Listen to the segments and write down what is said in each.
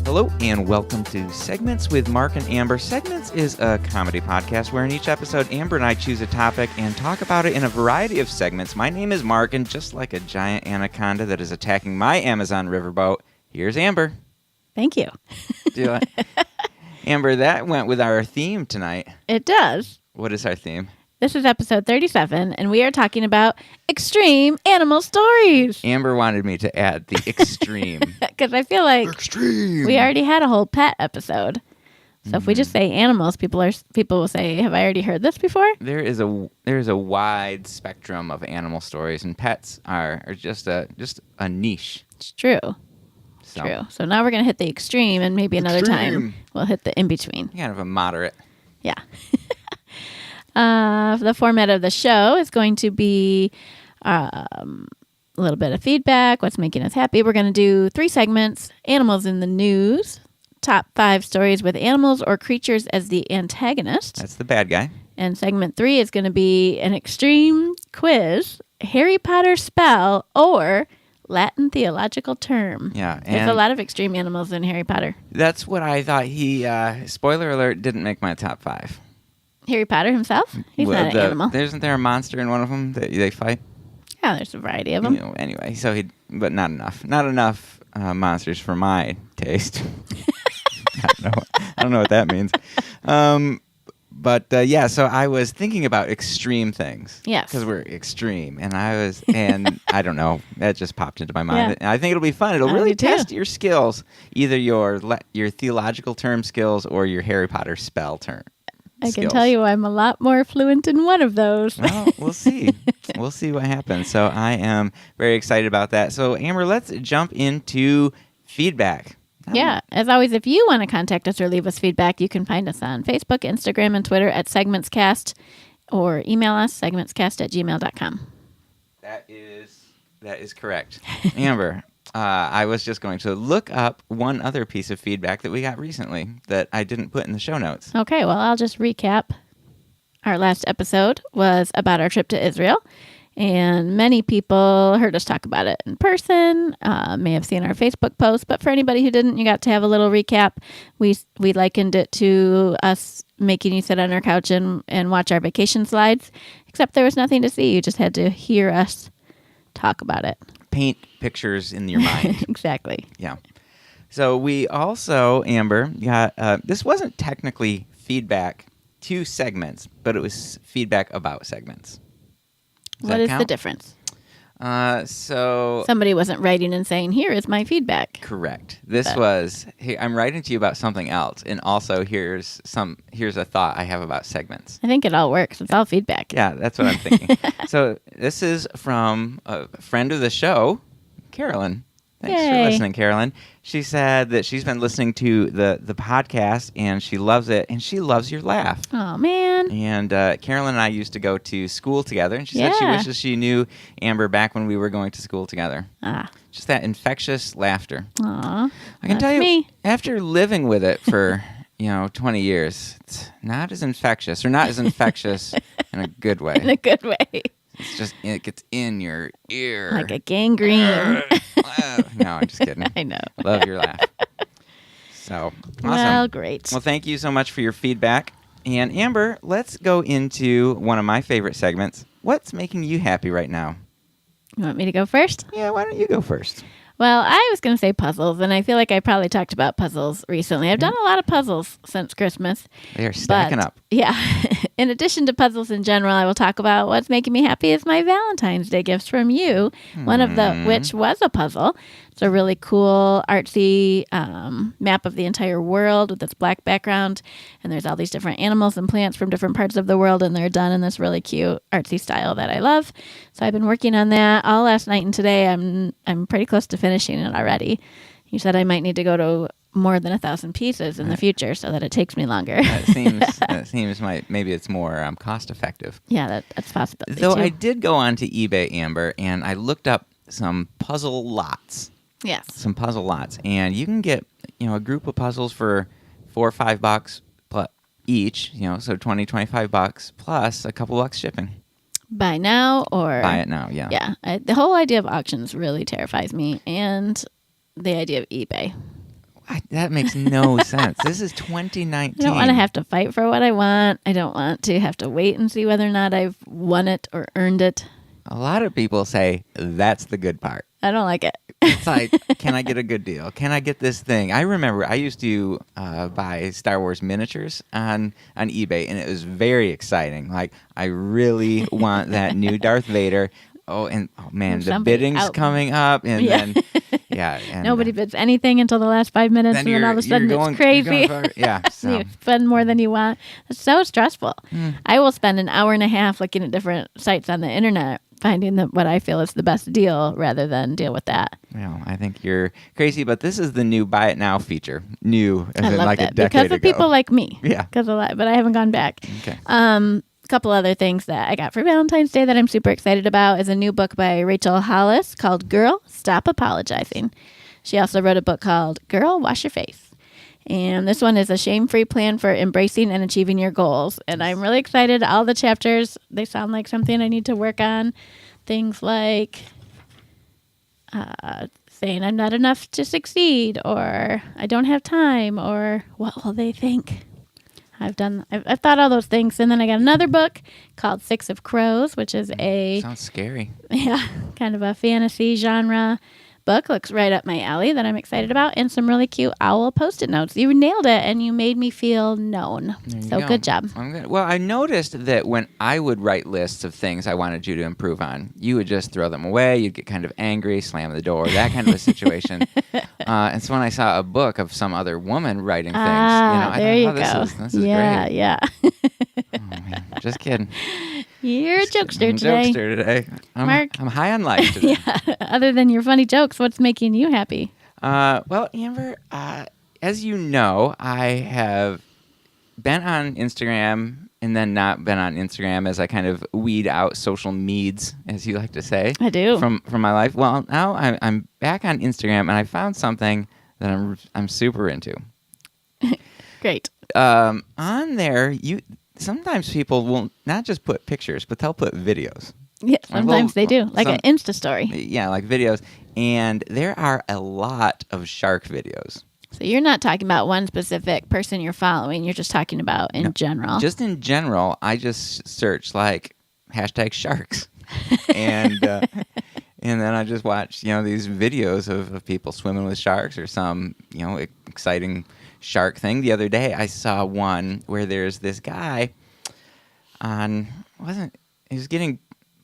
Hello and welcome to Segments with Mark and Amber. Segments is a comedy podcast where in each episode, Amber and I choose a topic and talk about it in a variety of segments. My name is Mark, and just like a giant anaconda that is attacking my Amazon riverboat, here's Amber. Thank you. Amber, that went with our theme tonight. It does. What is our theme? This is episode 37, and we are talking about extreme animal stories. Amber wanted me to add the extreme. Because I feel like we already had a whole pet episode. So if we just say animals, people will say, "Have I already heard this before?" There is a wide spectrum of animal stories, and pets are just a niche. It's true. True. So now we're going to hit the extreme, and maybe another time we'll hit the in-between. Kind of a moderate. Yeah. The format of the show is going to be a little bit of feedback, what's making us happy. We're going to do 3 segments: animals in the news, top 5 stories with animals or creatures as the antagonist. That's the bad guy. And segment 3 is going to be an extreme quiz, Harry Potter spell, or Latin theological term. Yeah. There's a lot of extreme animals in Harry Potter. That's what I thought. He, spoiler alert, didn't make my top 5. Harry Potter himself? He's not an animal. Isn't there a monster in one of them that they fight? Yeah, there's a variety of them. Anyway, but not enough. Not enough monsters for my taste. I don't know what that means. Yeah, so I was thinking about extreme things. Yes. Because we're extreme. And I don't know, that just popped into my mind. Yeah. I think it'll be fun. It'll really test your skills, either your theological term skills or your Harry Potter spell term. I can tell you I'm a lot more fluent in one of those. Well, we'll see. We'll see what happens. So I am very excited about that. So, Amber, let's jump into feedback. Yeah. As always, if you want to contact us or leave us feedback, you can find us on Facebook, Instagram, and Twitter at SegmentsCast, or email us, segmentscast@gmail.com. That is correct. Amber, I was just going to look up one other piece of feedback that we got recently that I didn't put in the show notes. Okay, well, I'll just recap. Our last episode was about our trip to Israel, and many people heard us talk about it in person, may have seen our Facebook post, but for anybody who didn't, you got to have a little recap. We likened it to us making you sit on our couch and watch our vacation slides, except there was nothing to see. You just had to hear us talk about it. Paint pictures in your mind. Exactly. Yeah. So we also, Amber, got, this wasn't technically feedback to segments, but it was feedback about segments. What is the difference? So somebody wasn't writing and saying, "Here is my feedback." Correct. This was, hey, I'm writing to you about something else, and also here's a thought I have about segments. I think it all works. It's all feedback. Yeah, that's what I'm thinking. So this is from a friend of the show, Carolyn. Thanks for listening, Carolyn. She said that she's been listening to the podcast, and she loves it, and she loves your laugh. Oh, man. And Carolyn and I used to go to school together, and she said she wishes she knew Amber back when we were going to school together. Just that infectious laughter. Aw, I can tell you, after living with it for 20 years, it's not as infectious in a good way. In a good way. It's just, it gets in your ear. Like a gangrene. No, I'm just kidding. I know. Love your laugh. So, awesome. Well, great. Well, thank you so much for your feedback. And Amber, let's go into one of my favorite segments. What's making you happy right now? You want me to go first? Yeah, why don't you go first? Well, I was going to say puzzles, and I feel like I probably talked about puzzles recently. I've done a lot of puzzles since Christmas. They are stacking up. Yeah. In addition to puzzles in general, I will talk about what's making me happy is my Valentine's Day gifts from you, one of which was a puzzle. It's a really cool, artsy map of the entire world with its black background, and there's all these different animals and plants from different parts of the world, and they're done in this really cute, artsy style that I love. So I've been working on that all last night and today. I'm pretty close to finishing it already. You said I might need to go to more than 1,000 pieces in the future so that it takes me longer. It seems maybe it's more cost effective. Yeah, that's a possibility. Though too. I did go on to eBay, Amber, and I looked up some puzzle lots. Yes. Some puzzle lots, and you can get a group of puzzles for $4 or $5 plus each. So $20-$25 plus a couple bucks shipping. Buy now or buy it now? Yeah. Yeah. The whole idea of auctions really terrifies me, and the idea of eBay. That makes no sense. This is 2019. I don't want to have to fight for what I want. I don't want to have to wait and see whether or not I've won it or earned it. A lot of people say that's the good part. I don't like it. It's like, can I get a good deal? Can I get this thing? I remember I used to buy Star Wars miniatures on eBay, and it was very exciting. Like, I really want that new Darth Vader. Oh man, the Somebody bidding's coming up, and then and nobody bids anything until the last 5 minutes, and then all of a sudden it's crazy. So. You spend more than you want. It's so stressful. I will spend an hour and a half looking at different sites on the internet, finding what I feel is the best deal rather than deal with that. Well, I think you're crazy, but this is the new buy it now feature. New, as I in love like that a decade because of ago. people like me. Yeah, but I haven't gone back. Okay. Couple other things that I got for Valentine's Day that I'm super excited about is a new book by Rachel Hollis called Girl, Stop Apologizing. She also wrote a book called Girl, Wash Your Face. And this one is a shame-free plan for embracing and achieving your goals. And I'm really excited. All the chapters, they sound like something I need to work on. Things like saying I'm not enough to succeed, or I don't have time, or what will they think? I've thought all those things. And then I got another book called Six of Crows, which is sounds scary. Yeah, kind of a fantasy genre book. Looks right up my alley that I'm excited about. And some really cute owl Post-it notes. You nailed it, and you made me feel known. So good job. I'm good. Well, I noticed that when I would write lists of things I wanted you to improve on, you would just throw them away. You'd get kind of angry, slam the door, that kind of a situation. And so when I saw a book of some other woman writing things, I thought, this is great. Yeah. Oh, man. Just kidding. You're a jokester today. Mark. I'm high on life today. Yeah. Other than your funny jokes, what's making you happy? Well, Amber, as you know, I have been on Instagram and then not been on Instagram as I kind of weed out social needs, as you like to say. I do. From my life. Well, now I'm back on Instagram, and I found something that I'm super into. Great. On there, sometimes people will not just put pictures, but they'll put videos. Yeah, sometimes they do, like an Insta story. Yeah, like videos. And there are a lot of shark videos. So you're not talking about one specific person you're following. You're just talking about in general. Just in general, I just search like #sharks. And and then I just watch, these videos of people swimming with sharks or some, exciting shark thing. The other day I saw one where there's this guy he was getting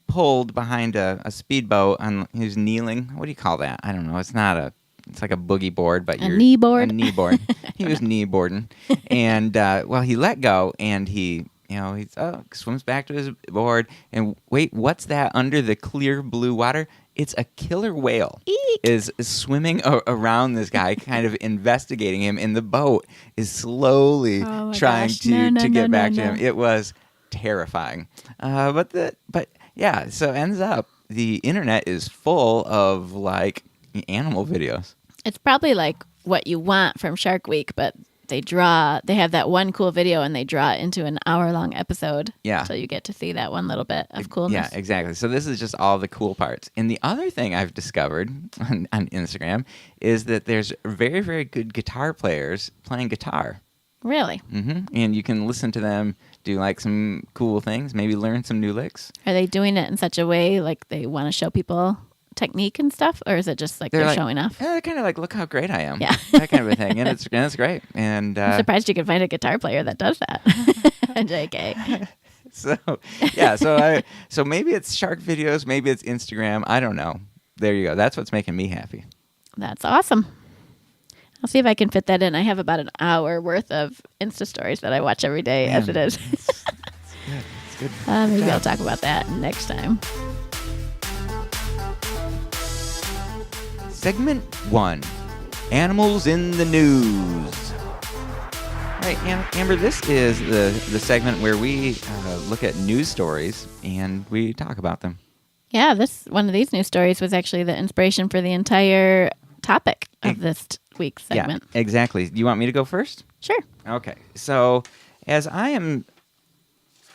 pulled behind a speedboat, and he was kneeling. What do you call that? I don't know. It's like a boogie board, but a knee board. A knee board. He was knee boarding, and he let go, and he swims back to his board, and wait, what's that under the clear blue water? It's a killer whale. Eek. Is swimming around this guy, kind of investigating him, and the boat is slowly trying to get back to him. It was terrifying. So ends up the internet is full of like animal videos. It's probably like what you want from Shark Week, but they have that one cool video and they draw it into an hour-long episode. Yeah. So you get to see that one little bit of coolness. Yeah, exactly. So this is just all the cool parts. And the other thing I've discovered on Instagram is that there's very, very good guitar players playing guitar. Really? Mm-hmm. And you can listen to them do like some cool things, maybe learn some new licks. Are they doing it in such a way like they want to show people technique and stuff, or is it just like they're showing off? Yeah, they're kind of like, look how great I am. Yeah. That kind of a thing. And it's great. And I'm surprised you could find a guitar player that does that. JK. So maybe it's shark videos, maybe it's Instagram. I don't know. There you go. That's what's making me happy. That's awesome. I'll see if I can fit that in. I have about an hour worth of Insta stories that I watch every day as it is. It's good. Maybe I'll talk about that next time. Segment 1, Animals in the News. All right, Amber, this is the segment where we look at news stories and we talk about them. Yeah, one of these news stories was actually the inspiration for the entire topic of this week's segment. Yeah, exactly. Do you want me to go first? Sure. Okay. So as I am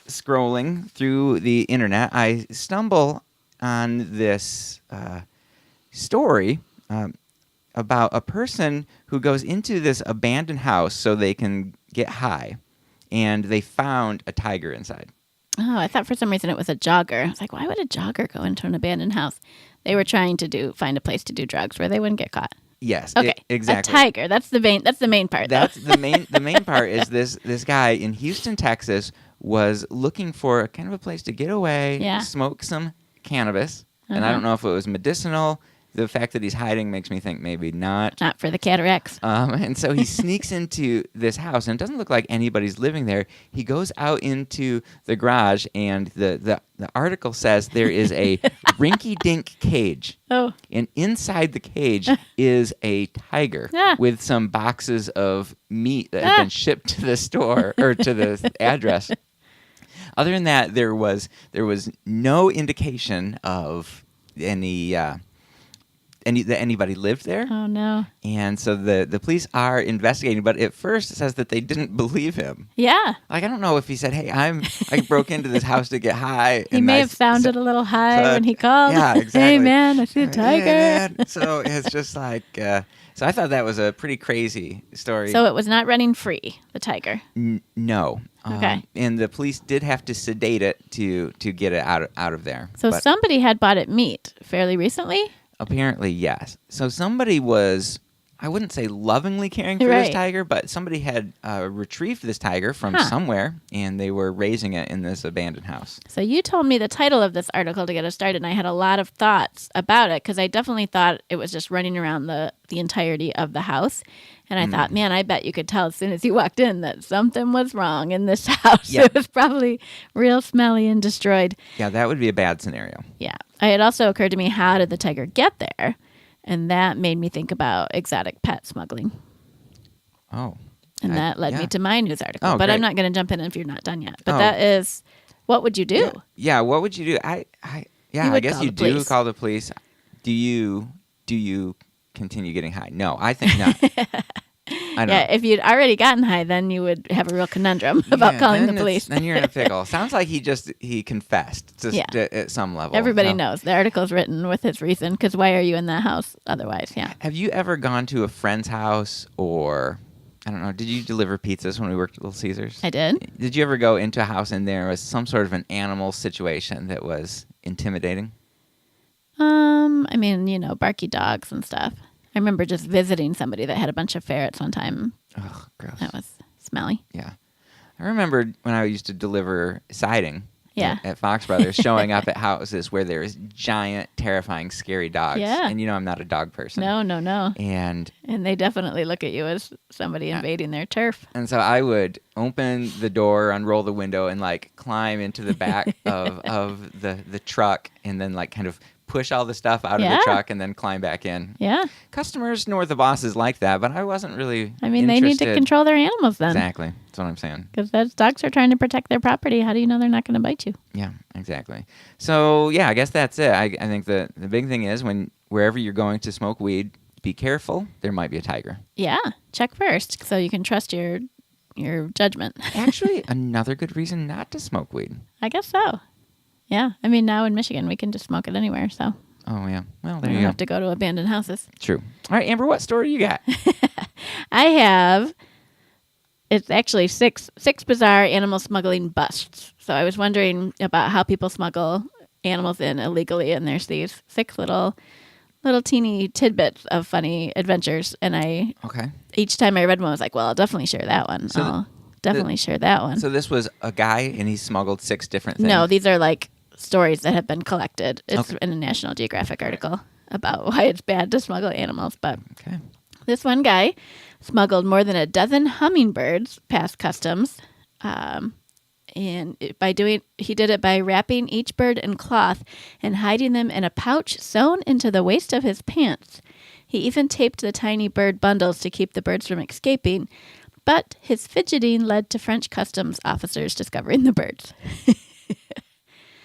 scrolling through the internet, I stumble on this story about a person who goes into this abandoned house so they can get high, and they found a tiger inside. Oh, I thought for some reason it was a jogger. I was like, why would a jogger go into an abandoned house? They were trying to find a place to do drugs where they wouldn't get caught. Yes, Okay, exactly. A tiger. That's the main part. That's the main part is this guy in Houston, Texas, was looking for kind of a place to get away, smoke some cannabis, and I don't know if it was medicinal. The fact that he's hiding makes me think maybe not. Not for the cataracts. And so he sneaks into this house, and it doesn't look like anybody's living there. He goes out into the garage, and the article says there is a rinky-dink cage. Oh. And inside the cage is a tiger with some boxes of meat that have been shipped to the store or to the address. Other than that, there was no indication of that anybody lived there. Oh, no. And so the police are investigating, but at first it says that they didn't believe him. Yeah. Like, I don't know if he said, hey, I broke into this house to get high. He may have sounded a little high when he called. Yeah, exactly. Hey, man, I see a tiger. Hey, man. So it's just like, so I thought that was a pretty crazy story. So it was not running free, the tiger? No. Okay. And the police did have to sedate it to get it out of there. So somebody had bought it meat fairly recently? Apparently, yes. So somebody was, I wouldn't say lovingly caring for this tiger, but somebody had retrieved this tiger from somewhere, and they were raising it in this abandoned house. So you told me the title of this article to get us started, and I had a lot of thoughts about it, because I definitely thought it was just running around the entirety of the house. And I thought, man, I bet you could tell as soon as you walked in that something was wrong in this house. Yeah. It was probably real smelly and destroyed. Yeah, that would be a bad scenario. Yeah. It also occurred to me, how did the tiger get there? And that made me think about exotic pet smuggling. Oh. And that led me to my news article. Oh, but great. I'm not going to jump in if you're not done yet. But that is, what would you do? Yeah, what would you do? I guess you do call the police. Do you continue getting high? No, I think not. I know. Yeah, if you'd already gotten high, then you would have a real conundrum about calling the police. Then you're in a pickle. Sounds like he confessed at some level. Everybody knows. The article's written with his reason, because why are you in that house otherwise? Yeah. Have you ever gone to a friend's house, or, I don't know, did you deliver pizzas when we worked at Little Caesars? I did. Did you ever go into a house and there was some sort of an animal situation that was intimidating? I mean, barky dogs and stuff. I remember just visiting somebody that had a bunch of ferrets one time. Ugh, gross. That was smelly. Yeah. I remember when I used to deliver siding at Fox Brothers, showing up at houses where there's giant, terrifying, scary dogs. Yeah. And I'm not a dog person. No. And they definitely look at you as somebody invading their turf. And so I would open the door, unroll the window, and climb into the back of the truck, and then kind of push all the stuff out of the truck and then climb back in. Yeah. Customers nor the bosses like that, but I wasn't really I mean, they need to control their animals then. Exactly. That's what I'm saying. Because those dogs are trying to protect their property. How do you know they're not going to bite you? Yeah, exactly. So, yeah, I guess that's it. I think the big thing is wherever you're going to smoke weed, be careful. There might be a tiger. Yeah. Check first so you can trust your judgment. Actually, another good reason not to smoke weed. I guess so. Yeah. I mean, now in Michigan, we can just smoke it anywhere, so. Oh, yeah. Well, there you you go. have to go to abandoned houses. True. All right, Amber, what story you got? I have, it's actually six bizarre animal smuggling busts. So I was wondering about how people smuggle animals in illegally, and there's these 6 little teeny tidbits of funny adventures. And each time I read one, I was like, well, I'll definitely share that one. So Definitely share that one. So this was a guy, and he smuggled 6 different things? No, these are stories that have been collected. It's in a National Geographic article about why it's bad to smuggle animals. But this one guy smuggled more than a dozen hummingbirds past customs. And he did it by wrapping each bird in cloth and hiding them in a pouch sewn into the waist of his pants. He even taped the tiny bird bundles to keep the birds from escaping. But his fidgeting led to French customs officers discovering the birds.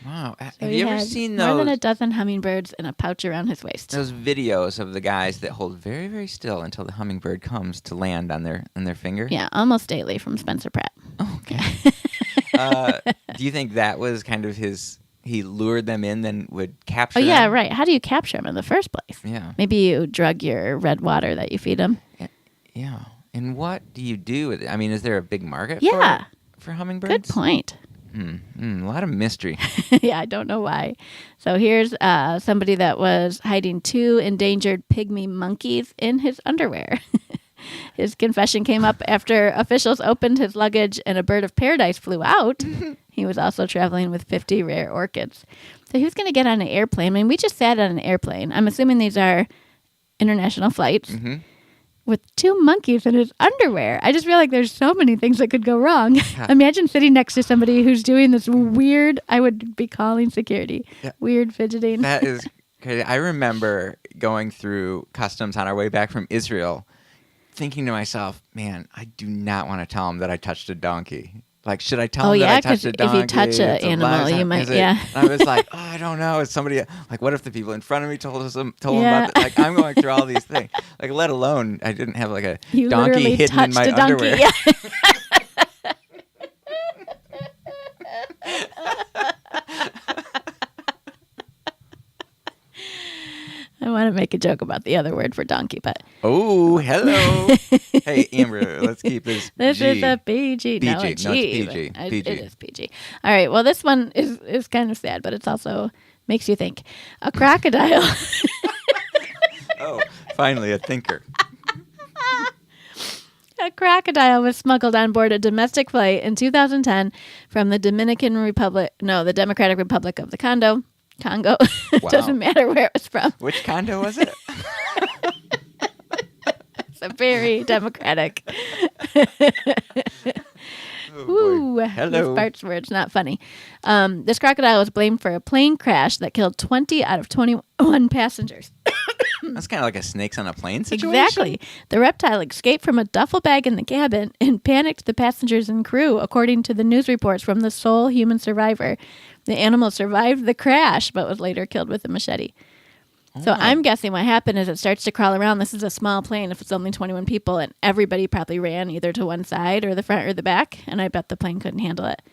Wow. So have you ever seen those? More than a dozen hummingbirds in a pouch around his waist. Those videos of the guys that hold very, very still until the hummingbird comes to land on their finger? Yeah, almost daily from Spencer Pratt. Oh, okay. Do you think that was kind of his he lured them in, then would capture Oh, them? yeah, right. How do you capture them in the first place? Yeah. Maybe you drug your red water that you feed them. Yeah. And what do you do with it? I mean, is there a big market for hummingbirds? Good point. A lot of mystery. Yeah, I don't know why. So here's somebody that was hiding 2 endangered pygmy monkeys in his underwear. His confession came up after officials opened his luggage and a bird of paradise flew out. He was also traveling with 50 rare orchids. So he was going to get on an airplane. I mean, we just sat on an airplane. I'm assuming these are international flights. Mm-hmm. With 2 monkeys in his underwear. I just feel like there's so many things that could go wrong. Yeah. Imagine sitting next to somebody who's doing this weird, I would be calling security, weird fidgeting. That is crazy. I remember going through customs on our way back from Israel, thinking to myself, man, I do not want to tell him that I touched a donkey. Like, should I tell him that I touched a donkey? If you touch an animal, you might, And I was like, oh, I don't know. Is somebody, like, what if the people in front of me told him about that? Like, I'm going through all these things. Like, let alone, I didn't have, like, a donkey hidden in my underwear. Yeah. I want to make a joke about the other word for donkey, but... Oh, hello. Hey, Amber, let's keep this This G. is a PG. PG. No, a G. No, it's PG. PG. PG. It is PG. All right. Well, this one is kind of sad, but it's also makes you think. A crocodile. Oh, finally a thinker. A crocodile was smuggled on board a domestic flight in 2010 from the the Democratic Republic of the Congo. It Wow. doesn't matter where it was from. Which condo was it? It's a very democratic. Oh, Ooh, boy. Hello. This part's where it's not funny. This crocodile was blamed for a plane crash that killed 20 out of 21 passengers. That's kind of like a snakes on a plane situation. Exactly. The reptile escaped from a duffel bag in the cabin and panicked the passengers and crew, according to the news reports from the sole human survivor. The animal survived the crash, but was later killed with a machete. So I'm guessing what happened is it starts to crawl around. This is a small plane if it's only 21 people, and everybody probably ran either to one side or the front or the back, and I bet the plane couldn't handle it.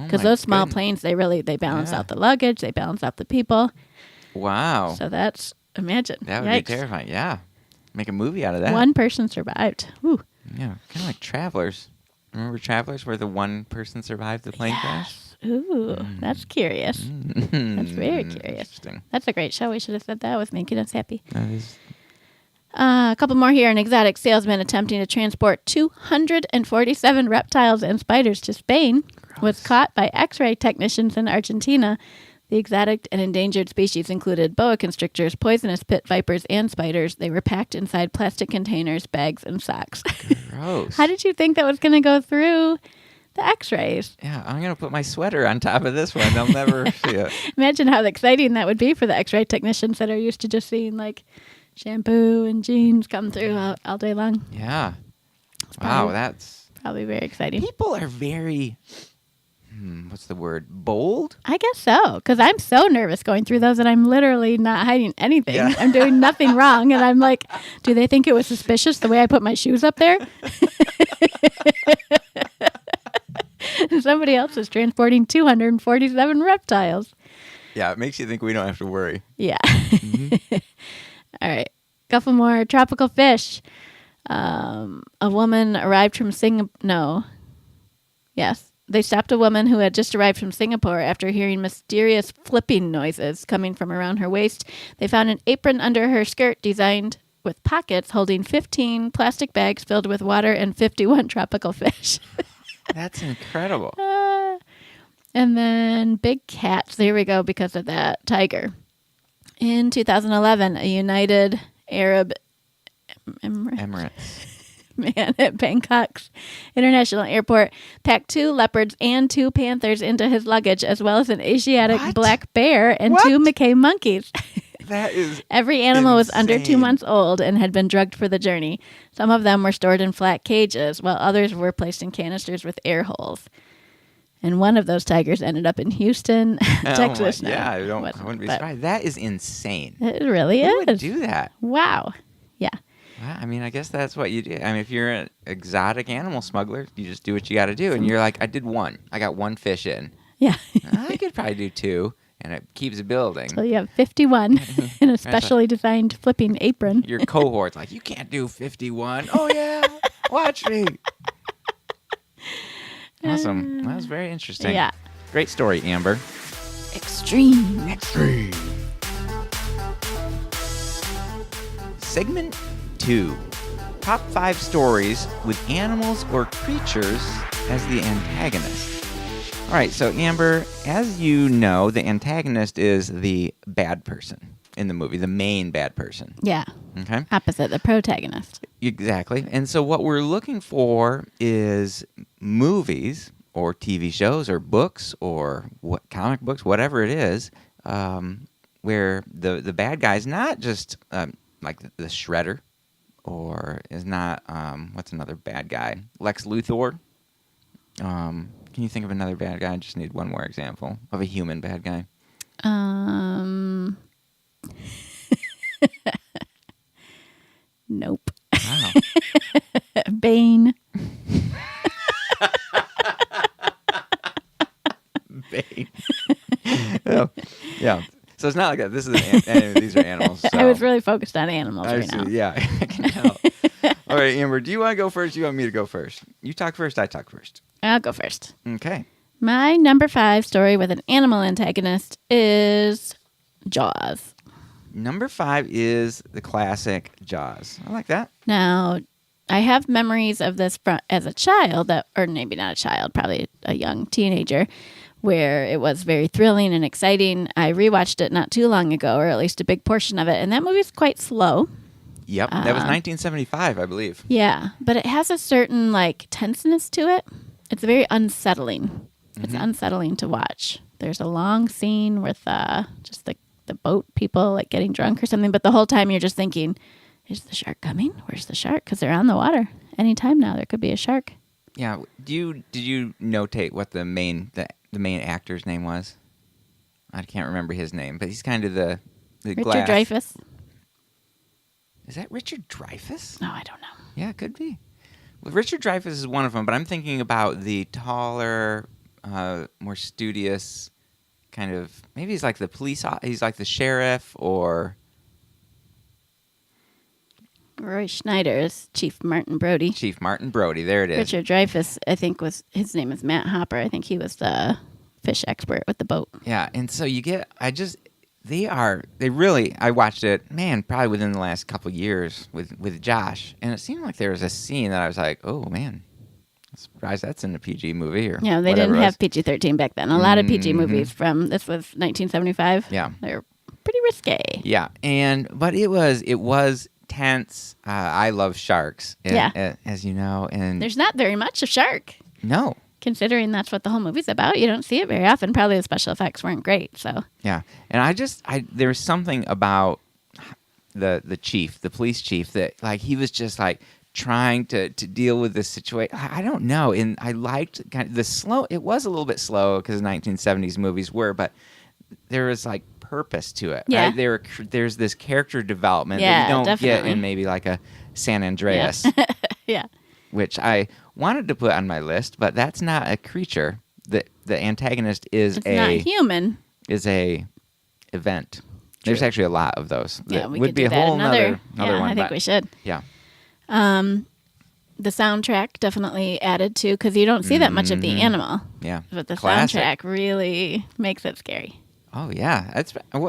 Because those small planes, they balance out the luggage, they balance out the people. Wow. So that's, imagine. That would be terrifying. Yeah. Make a movie out of that. One person survived. Ooh. Yeah. Kind of like Travelers. Remember Travelers where the one person survived the plane crash? Ooh, that's curious. That's very curious. Interesting. That's a great show. We should have said that was making us happy. That is... A couple more here. An exotic salesman attempting to transport 247 reptiles and spiders to Spain was caught by X-ray technicians in Argentina. The exotic and endangered species included boa constrictors, poisonous pit vipers, and spiders. They were packed inside plastic containers, bags, and sacks. Gross. How did you think that was going to go through the X-rays? Yeah, I'm going to put my sweater on top of this one. They'll never see it. Imagine how exciting that would be for the X-ray technicians that are used to just seeing like shampoo and jeans come through all day long. Yeah. Wow, that's... Probably very exciting. People are very... what's the word? Bold? I guess so, because I'm so nervous going through those and I'm literally not hiding anything. Yeah. I'm doing nothing wrong. And I'm like, do they think it was suspicious the way I put my shoes up there? Somebody else is transporting 247 reptiles. Yeah, it makes you think we don't have to worry. Yeah. All right. Couple more tropical fish. A woman arrived from They stopped a woman who had just arrived from Singapore after hearing mysterious flipping noises coming from around her waist. They found an apron under her skirt designed with pockets holding 15 plastic bags filled with water and 51 tropical fish. That's incredible. And then big cats. There we go, because of that tiger. In 2011, a United Arab Emirates. man at Bangkok's International Airport packed 2 leopards and 2 panthers into his luggage, as well as an Asiatic black bear and 2 Mackay monkeys. That is Every animal was under 2 insane. months old and had been drugged for the journey. Some of them were stored in flat cages, while others were placed in canisters with air holes. And one of those tigers ended up in Houston, Texas now. Yeah, I wouldn't be surprised. That is insane. It really Who is. would do that? Wow. Yeah. Well, I mean, I guess that's what you do. I mean, if you're an exotic animal smuggler, you just do what you got to do. And you're like, I did 1. I got 1 fish in. Yeah. I could probably do 2. and it keeps building. So you have 51 in a specially designed flipping apron. Your cohort's like, you can't do 51. Oh, yeah. Watch me. Awesome. That was very interesting. Yeah. Great story, Amber. Extreme. Segment 2. Top 5 stories with animals or creatures as the antagonist. All right, so Amber, as you know, the antagonist is the bad person in the movie, the main bad person. Yeah. Okay. Opposite the protagonist. Exactly. And so what we're looking for is movies or TV shows or books or comic books, whatever it is, where the bad guy is not just like the Shredder, or is not, what's another bad guy? Lex Luthor. Can you think of another bad guy? I just need one more example of a human bad guy. Nope. Wow. Bane. Bane. Oh, yeah. So it's not like that. This is these are animals. So. I was really focused on animals I right see. now. Yeah, I can tell. All right, Amber, do you want to go first? Do you want me to go first? You talk first, I talk first. I'll go first. Okay. My number 5 story with an animal antagonist is Jaws. Number 5 is the classic Jaws. I like that. Now, I have memories of this as a child, or maybe not a child, probably a young teenager, where it was very thrilling and exciting. I rewatched it not too long ago, or at least a big portion of it, and that movie's quite slow. Yep, that was 1975, I believe. Yeah, but it has a certain tenseness to it. It's very unsettling. It's unsettling to watch. There's a long scene with just the boat people getting drunk or something, but the whole time you're just thinking, is the shark coming? Where's the shark? Because they're on the water. Anytime now there could be a shark. Yeah. Did you notate what the main actor's name was? I can't remember his name, but he's kind of the Richard glass. Dreyfuss. Is that Richard Dreyfuss? No, I don't know. Yeah, it could be. Well, Richard Dreyfuss is one of them, but I'm thinking about the taller, more studious kind of. Maybe he's like the he's like the sheriff, or Roy Schneider is Chief Martin Brody. Chief Martin Brody. There it is. Richard Dreyfuss, I think his name is Matt Hopper. I think he was the fish expert with the boat. Yeah, and so you get. I watched it, man, probably within the last couple of years with Josh, and it seemed like there was a scene that I was like, oh man, I'm surprised that's in a PG movie or yeah, they didn't have PG-13 back then. A lot of PG movies this was 1975. Yeah, they're pretty risque. Yeah, but it was tense. I love sharks. As you know, and there's not very much of shark. No. Considering that's what the whole movie's about, you don't see it very often. Probably the special effects weren't great, so. Yeah, and there was something about the chief, the police chief, that he was just trying to deal with this situation. I don't know, and I liked kind of the slow. It was a little bit slow because 1970s movies were, but there was purpose to it. Yeah. Right? There's this character development Yeah, that you don't definitely. get in maybe a San Andreas. Yeah. Yeah. Which I wanted to put on my list, but that's not a creature. The antagonist is not human. Is a event. There's actually a lot of those. Yeah, that we would could be do a that whole another yeah, one. I think we should. Yeah. The soundtrack definitely added to, because you don't see that much of the animal. Yeah. But the Classic. soundtrack really makes it scary. Oh yeah,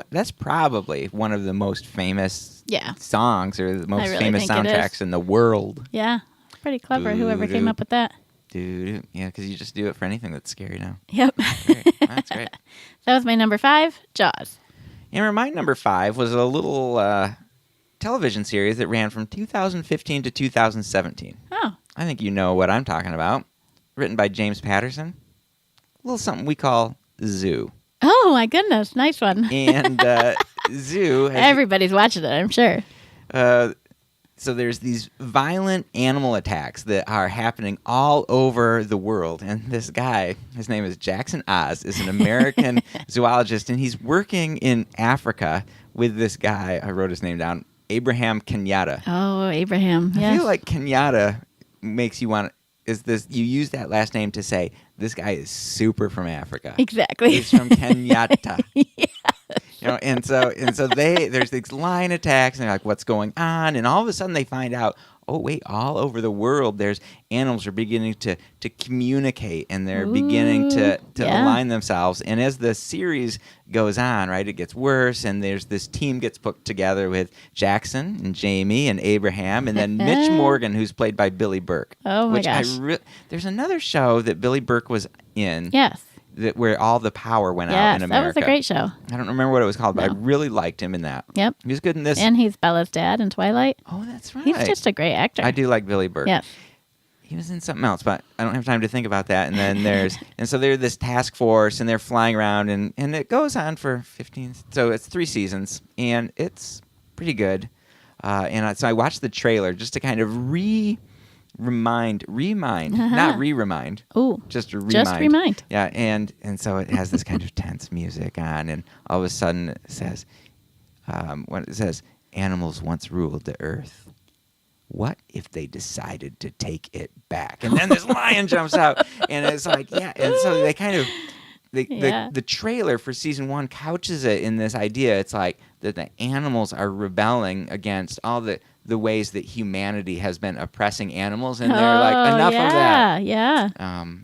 that's probably one of the most famous songs or the most really famous think it is. soundtracks in the world. Yeah. Pretty clever, whoever came up with that. Dude, yeah, because you just do it for anything that's scary now. Yep. That's great. That was my number 5, Jaws. And my number 5 was a little television series that ran from 2015 to 2017. Oh. I think you know what I'm talking about. Written by James Patterson. A little something we call Zoo. Oh, my goodness. Nice one. And Zoo... Everybody's watching it, I'm sure. So there's these violent animal attacks that are happening all over the world. And this guy, his name is Jackson Oz, is an American zoologist, and he's working in Africa with this guy. I wrote his name down, Abraham Kenyatta. Oh, Abraham. Yes. I feel like Kenyatta makes you want is this. You use that last name to say this guy is super from Africa. Exactly. He's from Kenyatta. Yeah. And so there's these line attacks, and they're like, what's going on? And all of a sudden they find out, oh wait, all over the world there's animals are beginning to communicate, and they're beginning to align themselves. And as the series goes on, right, it gets worse, and there's this team gets put together with Jackson and Jamie and Abraham, and then Mitch Morgan, who's played by Billy Burke. Oh my gosh. There's another show that Billy Burke was in. Yes. Where all the power went out in America. That was a great show. I don't remember what it was called, but I really liked him in that. Yep. He was good in this. And he's Bella's dad in Twilight. Oh, that's right. He's just a great actor. I do like Billy Burke. Yes. He was in something else, but I don't have time to think about that. And then so they're this task force, and they're flying around, and it goes on for 15, so it's 3 seasons, and it's pretty good. So I watched the trailer just to kind of remind, not re-remind. Ooh, just remind. Just remind. Yeah, and so it has this kind of tense music on, and all of a sudden it says, when it says, animals once ruled the earth. What if they decided to take it back? And then this lion jumps out, and it's like, yeah. And so they kind of, the trailer for season 1 couches it in this idea. It's like that the animals are rebelling against all the ways that humanity has been oppressing animals, and they're like, enough of that. Yeah.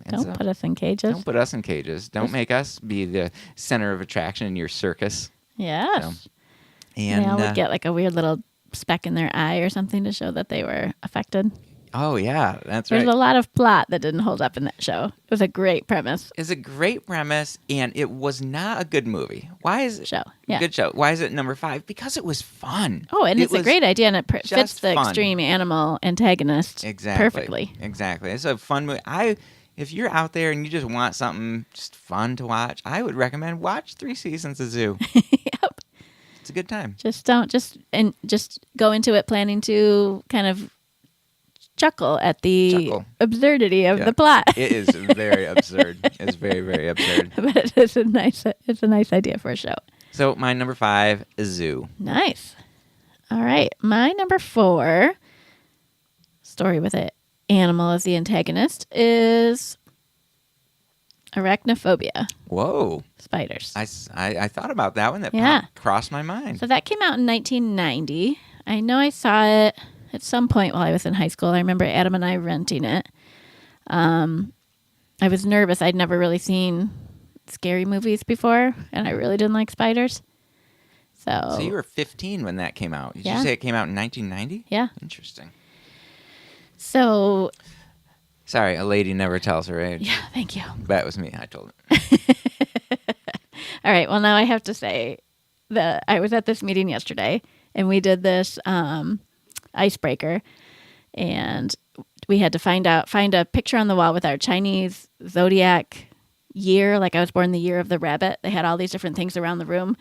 Don't put us in cages. Don't put us in cages. Don't make us be the center of attraction in your circus. Yes. So, and they all would get like a weird little speck in their eye or something to show that they were affected. Oh, yeah, that's There's right. a lot of plot that didn't hold up in that show. It was a great premise. It's a great premise, and it was not a good movie. Why is it Yeah. good show? Why is it number 5? Because it was fun. Oh, and it's a great idea, and it fits the fun. extreme animal antagonist perfectly. Exactly. It's a fun movie. If you're out there and you just want something just fun to watch, I would recommend watch 3 seasons of Zoo. Yep. It's a good time. Just go into it planning to kind of chuckle at the absurdity of the plot. It is very absurd. It's very, very absurd. But it's a nice idea for a show. So my number 5 is Zoo. Nice. All right. My number 4 story with an animal as the antagonist is arachnophobia. Whoa. Spiders. I thought about that one. That crossed my mind. So that came out in 1990. I know I saw it at some point while I was in high school. I remember Adam and I renting it. I was nervous. I'd never really seen scary movies before, and I really didn't like spiders. So you were 15 when that came out. Did you say it came out in 1990? Yeah. Interesting. So... Sorry, a lady never tells her age. Yeah, thank you. That was me. I told her. All right. Well, now I have to say that I was at this meeting yesterday, and we did this icebreaker, and we had to find a picture on the wall with our Chinese zodiac year. Like I was born the year of the rabbit. They had all these different things around the room,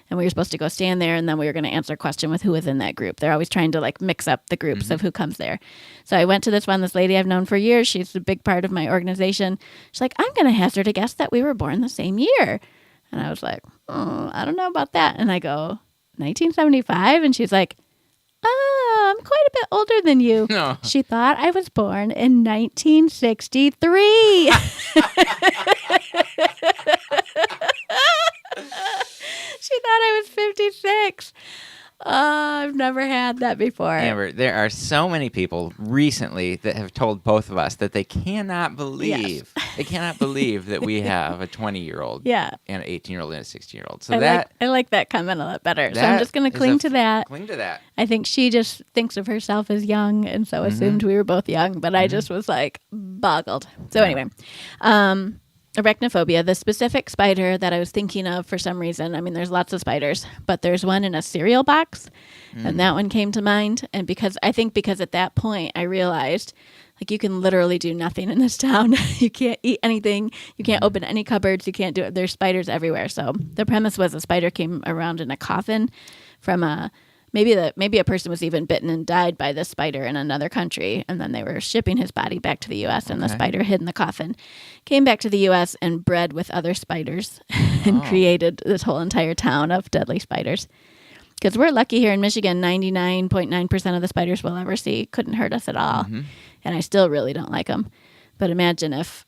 and we were supposed to go stand there, and then we were going to answer a question with who was in that group. They're always trying to like mix up the groups of who comes there. So I went to this lady I've known for years. She's a big part of my organization. She's like, I'm going to hazard a guess that we were born the same year. And I was like, I don't know about that. And I go, 1975? And she's like, I'm quite a bit older than you. No. She thought I was born in 1963. She thought I was 56. I've never had that before. Amber, there are so many people recently that have told both of us that they cannot believe that we have a 20-year-old and an 18-year-old and a 16-year-old. So I like that comment a lot better. So I'm just going to cling to that. Cling to that. I think she just thinks of herself as young and so assumed we were both young, but I just was like boggled. So anyway, arachnophobia, the specific spider that I was thinking of for some reason. I mean, there's lots of spiders, but there's one in a cereal box, and that one came to mind. And because at that point I realized, like, you can literally do nothing in this town. You can't eat anything. You can't open any cupboards. You can't do it. There's spiders everywhere. So the premise was a spider came around in a coffin from maybe a person was even bitten and died by this spider in another country, and then they were shipping his body back to the U.S. and the spider hid in the coffin, came back to the U.S. and bred with other spiders and created this whole entire town of deadly spiders. Because we're lucky here in Michigan, 99.9% of the spiders we'll ever see couldn't hurt us at all, and I still really don't like them. But imagine if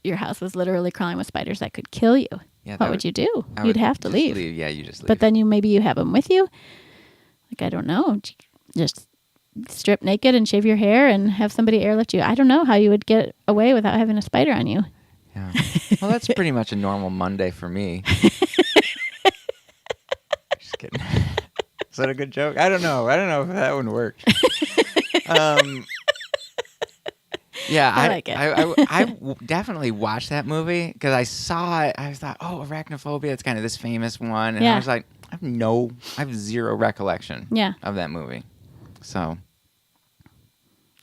your house was literally crawling with spiders that could kill you. Yeah, What would you do? You'd have to just leave. Yeah, you just leave. But then maybe you have them with you. Like, I don't know. Just strip naked and shave your hair and have somebody airlift you. I don't know how you would get away without having a spider on you. Yeah. Well, that's pretty much a normal Monday for me. Just kidding. Is that a good joke? I don't know if that one worked. Yeah, I like it. I definitely watched that movie because I saw it. I thought, oh, Arachnophobia, it's kind of this famous one. And I was like, I have zero recollection of that movie. So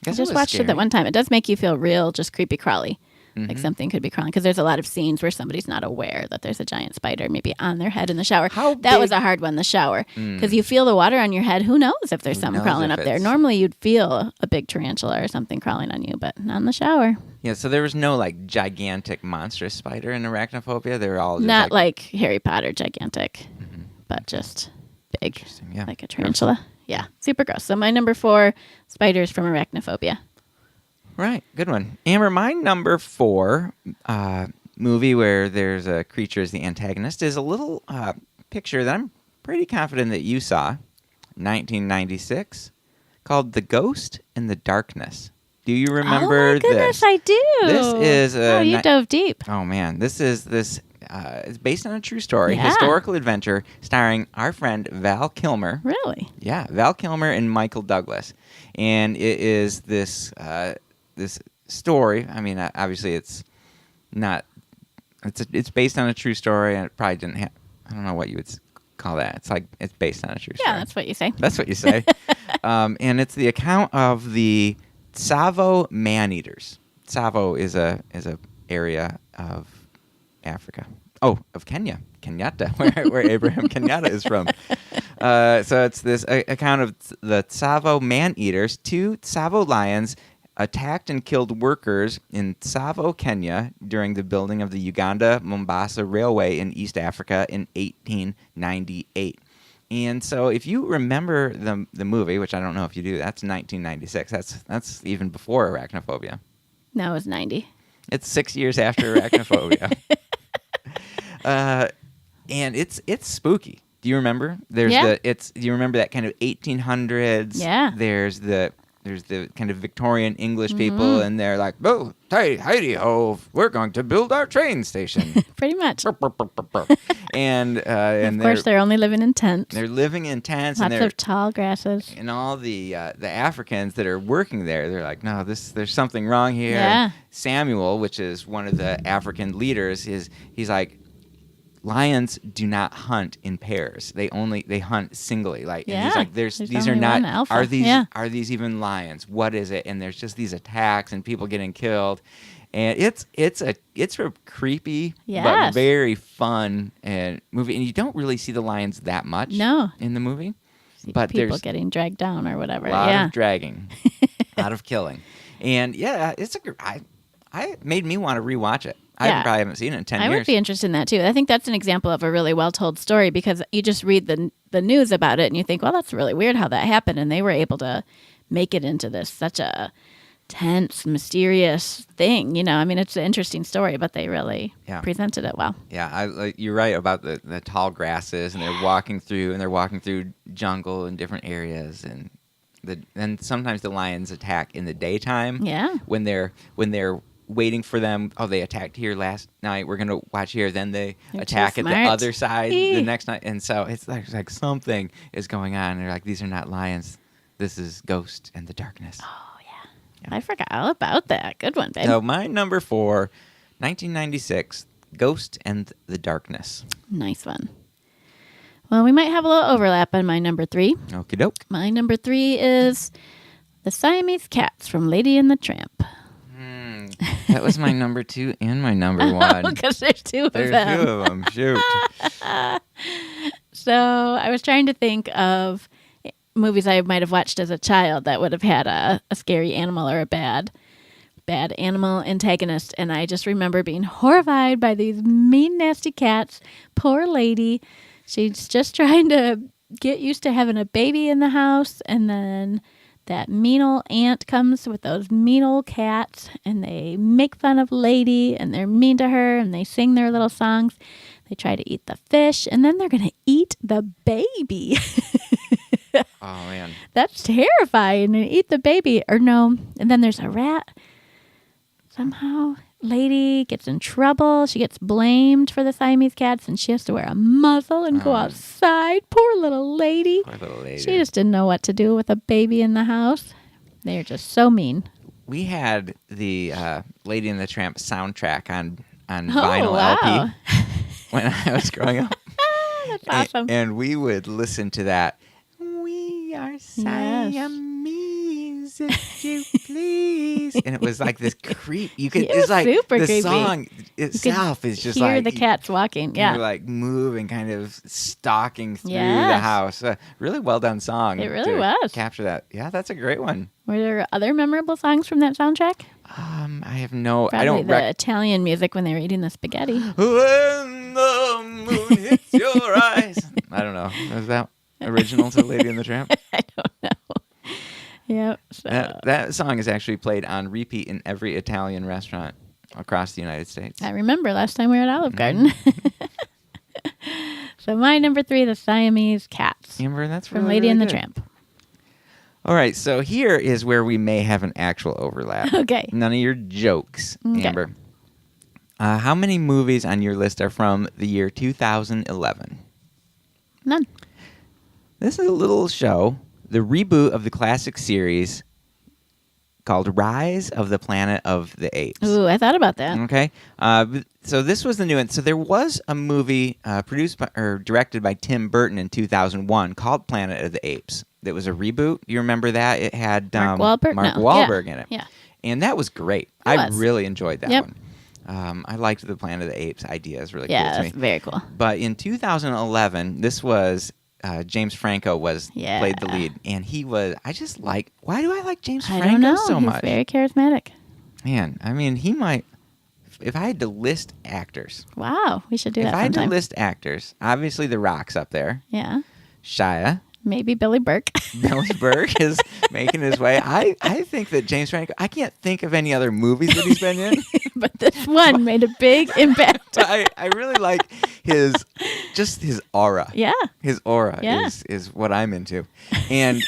I just watched it that one time. It does make you feel real, just creepy crawly. Mm-hmm. Like something could be crawling. Because there's a lot of scenes where somebody's not aware that there's a giant spider maybe on their head in the shower. That was a hard one, the shower. Because you feel the water on your head. Who knows if there's something crawling up there? Normally you'd feel a big tarantula or something crawling on you, but not in the shower. Yeah, so there was no like gigantic monstrous spider in Arachnophobia. They were all just not like Harry Potter gigantic, but just big, like a tarantula. Yeah, super gross. So my number 4, spiders from Arachnophobia. Right, good one. Amber, my number 4 movie where there's a creature as the antagonist is a little picture that I'm pretty confident that you saw, 1996, called The Ghost in the Darkness. Do you remember this? Oh my goodness, I do. This is you dove deep. Oh man, this it's based on a true story, historical adventure starring our friend Val Kilmer. Really? Yeah, Val Kilmer and Michael Douglas, and it is this story. I mean, obviously it's not. It's based on a true story, and it probably didn't have. I don't know what you would call that. It's like it's based on a true story. Yeah, that's what you say. That's what you say. And it's the account of the Tsavo man-eaters. Tsavo is a area of Africa. Oh, of Kenya. Kenyatta, where Abraham Kenyatta is from. So it's this account of the Tsavo man-eaters. 2 Tsavo lions attacked and killed workers in Tsavo, Kenya during the building of the Uganda-Mombasa Railway in East Africa in 1898. And so if you remember the movie, which I don't know if you do, that's 1996. That's even before Arachnophobia. No, it was 90. It's 6 years after Arachnophobia. And it's spooky. Do you remember? Do you remember that kind of 1800s? Yeah. There's the kind of Victorian English people, and they're like, "Oh, hey, heidi ho, we're going to build our train station." Pretty much. And of course, they're only living in tents. They're living in tents. Lots of tall grasses. And all the Africans that are working there, they're like, "No, there's something wrong here." Yeah. And Samuel, which is one of the African leaders, he's like, lions do not hunt in pairs. They hunt singly. Like, and he's like, these are not alpha. Are these even lions? What is it? And there's just these attacks and people getting killed. And it's a creepy but very fun movie. And you don't really see the lions that much in the movie. But people there's getting dragged down or whatever. A lot of dragging, a lot of killing. And yeah, I made me want to rewatch it. I probably haven't seen it in 10 years. I would be interested in that too. I think that's an example of a really well-told story because you just read the news about it and you think, well, that's really weird how that happened. And they were able to make it into this such a tense, mysterious thing. You know, I mean, it's an interesting story, but they really presented it well. Yeah, you're right about the tall grasses, and they're walking through jungle in different areas, and sometimes the lions attack in the daytime. Yeah, when they're waiting for them. Oh, they attacked here last night. We're going to watch here. Then they're attack at the other side the next night. And so it's like something is going on. And they're like, these are not lions. This is Ghost and the Darkness. Oh, yeah. I forgot all about that. Good one, babe. So my number 4, 1996, Ghost and the Darkness. Nice one. Well, we might have a little overlap on my number 3. Okie doke. My number 3 is The Siamese Cats from Lady and the Tramp. That was my number 2 and my number 1. Because there's 2 of them. There's 2 of them. Shoot. So I was trying to think of movies I might have watched as a child that would have had a scary animal or a bad animal antagonist. And I just remember being horrified by these mean, nasty cats. Poor lady. She's just trying to get used to having a baby in the house. And then that mean old aunt comes with those mean old cats, and they make fun of Lady, and they're mean to her, and they sing their little songs. They try to eat the fish, and then they're going to eat the baby. Oh, man. That's terrifying. And eat the baby. Or no. And then there's a rat. Somehow, Lady gets in trouble. She gets blamed for the Siamese cats, and she has to wear a muzzle and go outside. Poor little lady. Poor little lady. She just didn't know what to do with a baby in the house. They're just so mean. We had the Lady and the Tramp soundtrack on vinyl wow. LP when I was growing up. That's awesome. And we would listen to that. We are Siamese, if you please. And it was like this creep. You could. It was it's like super the creepy. song itself is just Hear like the cats walking. Yeah. You're like moving, kind of stalking through the Yes. house. Really well done song. It really to was. Capture that. Yeah, that's a great one. Were there other memorable songs from that soundtrack? I have no. Probably I don't. the Italian music when they were eating the spaghetti. When the moon hits your eyes. I don't know. Is that original to Lady and the Tramp? I don't know. Yep. So. That song is actually played on repeat in every Italian restaurant across the United States. I remember last time we were at Olive Garden. So my number 3, the Siamese cats Amber, that's from really, Lady really and the good. Tramp. All right, so here is where we may have an actual overlap. Okay. None of your jokes, Okay. Amber. How many movies on your list are from the year 2011? None. This is a little show, the reboot of the classic series called Rise of the Planet of the Apes. Ooh, I thought about that. Okay. So this was the new one. So there was a movie produced by, or directed by Tim Burton in 2001 called Planet of the Apes. That was a reboot. You remember that? It had Mark Wahlberg? Mark No. Wahlberg in it. Yeah. And that was great. It I was. really enjoyed that Yep. one. I liked the Planet of the Apes idea. It's really Yeah, cool to that's me. very cool. But in 2011, this was James Franco played the lead, and he was. I just like. Why do I like James I Franco don't know. so He's much? very charismatic. Man, I mean, he might. If I had to list actors, Wow, we should do if that I had to sometime. list actors, obviously The Rock's up there. Yeah, Shia, maybe Billy Burke. Billy Burke is making his way. I think that James Franco. I can't think of any other movies that he's been in. But this one made a big impact. But I really like his aura. Yeah. His aura Yeah. is what I'm into. And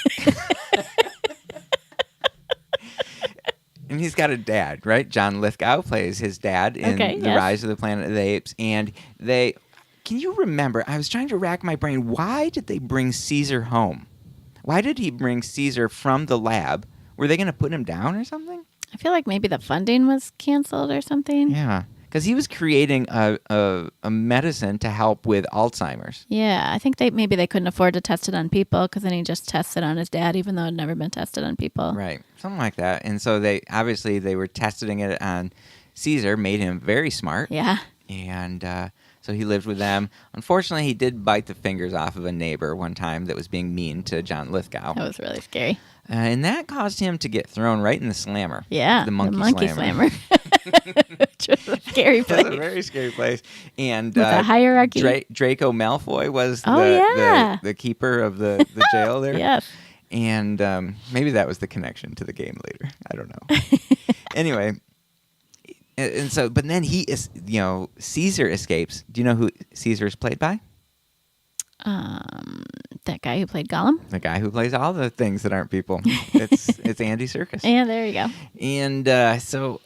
and he's got a dad, right? John Lithgow plays his dad in Okay, The yes. Rise of the Planet of the Apes. And can you remember, I was trying to rack my brain, why did they bring Caesar home? Why did he bring Caesar from the lab? Were they going to put him down or something? I feel like maybe the funding was canceled or something. Yeah. Because he was creating a medicine to help with Alzheimer's. Yeah, I think maybe they couldn't afford to test it on people because then he just tested on his dad, even though it had never been tested on people. Right. Something like that. And so they were testing it on Caesar, made him very smart. Yeah. And so he lived with them. Unfortunately, he did bite the fingers off of a neighbor one time that was being mean to John Lithgow. That was really scary. And that caused him to get thrown right in the slammer. Yeah. The monkey slammer. Which was a scary place. It was a very scary place. And With a hierarchy. Draco Malfoy was the keeper of the jail there. Yes. And maybe that was the connection to the game later. I don't know. Anyway, and so, but then Caesar escapes. Do you know who Caesar is played by? That guy who played Gollum. The guy who plays all the things that aren't people. It's Andy Serkis. Yeah, there you go. And so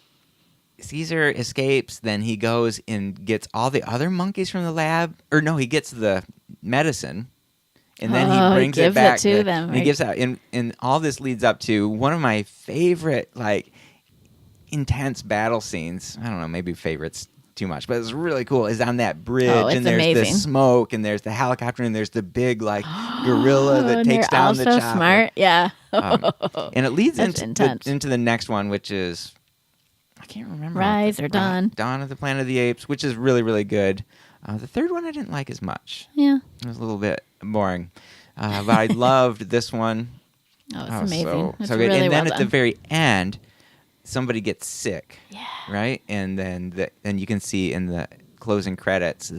Caesar escapes. Then he goes and gets all the other monkeys from the lab. Or no, he gets the medicine. And then he brings gives it back to them. and he gives out. And all this leads up to one of my favorite, intense battle scenes. I don't know, maybe favorite's too much, but it's really cool. Is on that bridge, and there's amazing. the smoke, and there's the helicopter, and there's the big gorilla that And takes they're down all the so chopper. smart. Yeah. And it leads That's intense. into the next one, which is I can't remember. Rise or Dawn. Dawn of the Planet of the Apes, which is really, really good. The third one I didn't like as much. Yeah. It was a little bit boring. But I loved this one. Oh, it's amazing. It's so good. really And then well at the done. very end, somebody gets sick. Yeah. Right? And then you can see in the closing credits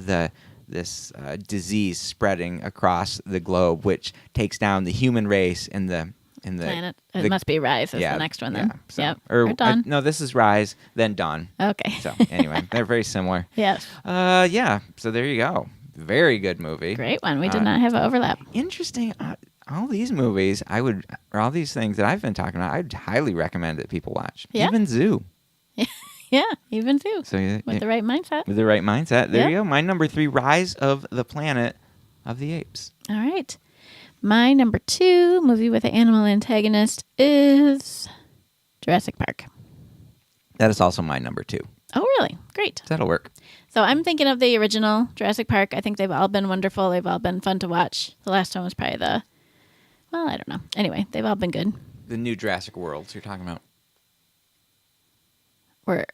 this disease spreading across the globe, which takes down the human race and the in the Planet. It must be Rise is the next one then. Yeah, so, yep. Or Dawn. no, this is Rise, then Dawn. Okay. So anyway, they're very similar. Yes. Yeah. So there you go. Very good movie. Great one. We did not have an overlap. Interesting. All these movies, or all these things that I've been talking about, I'd highly recommend that people watch. Yeah. Even Zoo. Yeah, even Zoo. So With the right mindset. With the right mindset. There Yep. you go. My number 3, Rise of the Planet of the Apes. All right. My number 2 movie with an animal antagonist is Jurassic Park. That is also my number 2. Oh, really? Great. That'll work. So I'm thinking of the original Jurassic Park. I think they've all been wonderful. They've all been fun to watch. The last one was probably well, I don't know. Anyway, they've all been good. The new Jurassic Worlds you're talking about. Or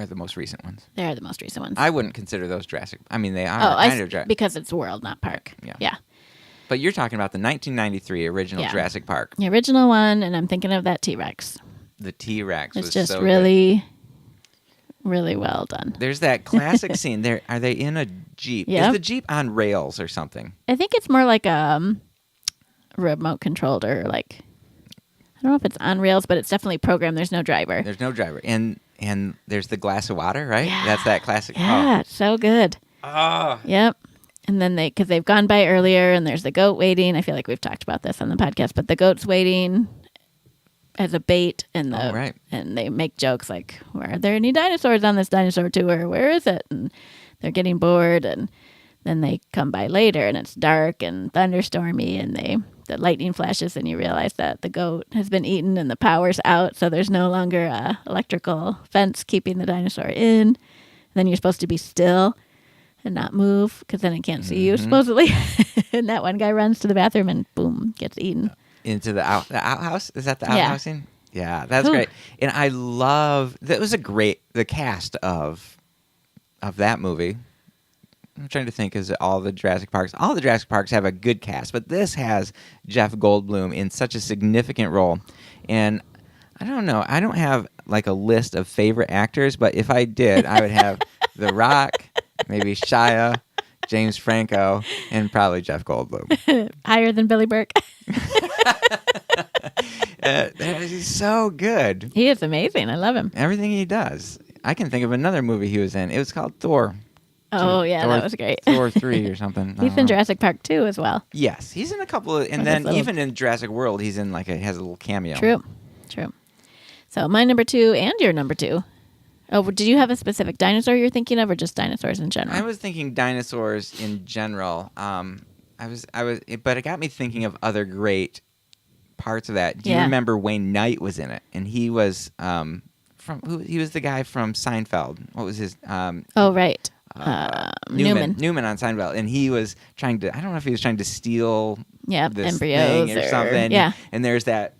the most recent ones. they are the most recent ones. I wouldn't consider those Jurassic. I mean, they are kind of Jurassic. Because it's world, not park. Yeah. But you're talking about the 1993 original Jurassic Park. The original one, and I'm thinking of that T-Rex. The T-Rex It's was just so really, good. really well done. There's that classic scene. Are they in a Jeep? Yep. Is the Jeep on rails or something? I think it's more like a remote controlled or like, I don't know if it's on rails, but it's definitely programmed. There's no driver. There's no driver. And there's the glass of water, right? Yeah. That's that classic. Yeah, it's so good. Oh. Yep. And then because they've gone by earlier and there's the goat waiting. I feel like we've talked about this on the podcast, but the goat's waiting as a bait and and they make jokes like, are there any dinosaurs on this dinosaur tour? Where is it? And they're getting bored, and then they come by later and it's dark and thunderstormy and the lightning flashes and you realize that the goat has been eaten and the power's out, so there's no longer a electrical fence keeping the dinosaur in. And then you're supposed to be still and not move because then it can't see you, supposedly. And that one guy runs to the bathroom and boom, gets eaten. Into the outhouse? Is that the outhouse scene? Yeah, that's great. And I love that. Was the cast of that movie. I'm trying to think, is it all the Jurassic Parks? All the Jurassic Parks have a good cast, but this has Jeff Goldblum in such a significant role. And I don't know. I don't have like a list of favorite actors, but if I did, I would have The Rock, maybe Shia, James Franco, and probably Jeff Goldblum. Higher than Billy Burke. He's so good. He is amazing. I love him. Everything he does. I can think of another movie he was in. It was called Thor. Oh, yeah, that was great. Thor 3 or something. He's in Jurassic Park 2 as well. Yes, he's in a couple of, and then even in Jurassic World, he's in he has a little cameo. True. So my number 2 and your number 2. Oh, did you have a specific dinosaur you're thinking of, or just dinosaurs in general? I was thinking dinosaurs in general. But it got me thinking of other great parts of that. Do you remember Wayne Knight was in it? And he was he was the guy from Seinfeld. What was his? Right. Newman on Seinfeld, and he was trying to. I don't know if he was trying to steal this embryos thing or something. Yeah. And there's that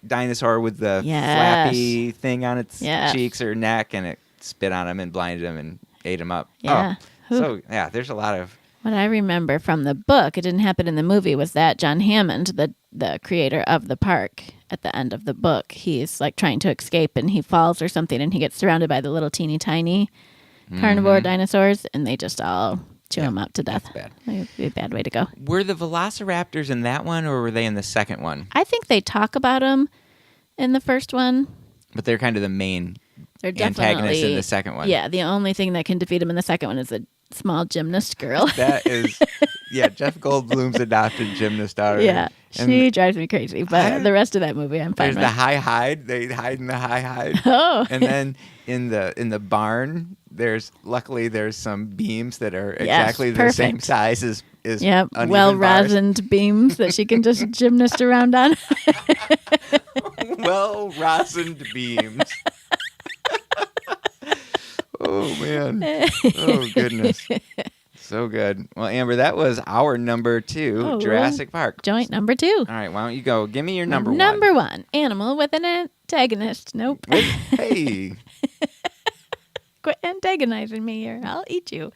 dinosaur with the flappy thing on its cheeks or neck, and it spit on him and blinded him and ate him up. Yeah. So there's a lot of. What I remember from the book, it didn't happen in the movie, was that John Hammond, the creator of the park, at the end of the book, he's like trying to escape and he falls or something and he gets surrounded by the little teeny tiny carnivore dinosaurs and they just all chew him up to death. Bad. It'd be a bad way to go. Were the velociraptors in that one or were they in the second one? I think they talk about them in the first one. But they're kind of the main They're antagonists in the second one. Yeah, the only thing that can defeat him in the second one is a small gymnast girl. That is, Jeff Goldblum's adopted gymnast daughter. Yeah, she drives me crazy. But the rest of that movie, I'm fine with. There's the high hide. They hide in the high hide. Oh. And then in the barn, there's some beams that are exactly the same size as well-rosined beams that she can just gymnast around on. Well-rosined beams. Oh, man. Oh, goodness. So good. Well, Amber, that was our number 2, Jurassic Park. Joint number 2. All right, why don't you go? Give me your number 1. Number 1, animal with an antagonist. Nope. Hey. Quit antagonizing me here. I'll eat you.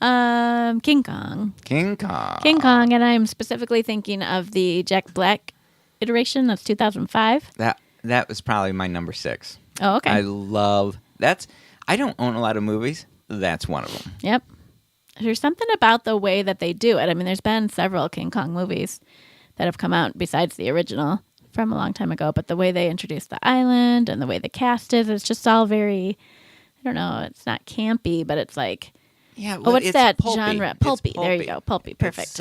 King Kong. King Kong. King Kong, and I'm specifically thinking of the Jack Black iteration. That's 2005. That was probably my number 6. Oh, okay. I love that's. I don't own a lot of movies. That's one of them. Yep. There's something about the way that they do it. I mean, there's been several King Kong movies, that have come out besides the original from a long time ago. But the way they introduced the island and the way the cast is, it's just all very, I don't know, it's not campy, but it's like, Yeah, oh, what's it's that pulpy. genre? It's Pulpy. There you go. Pulpy. Perfect.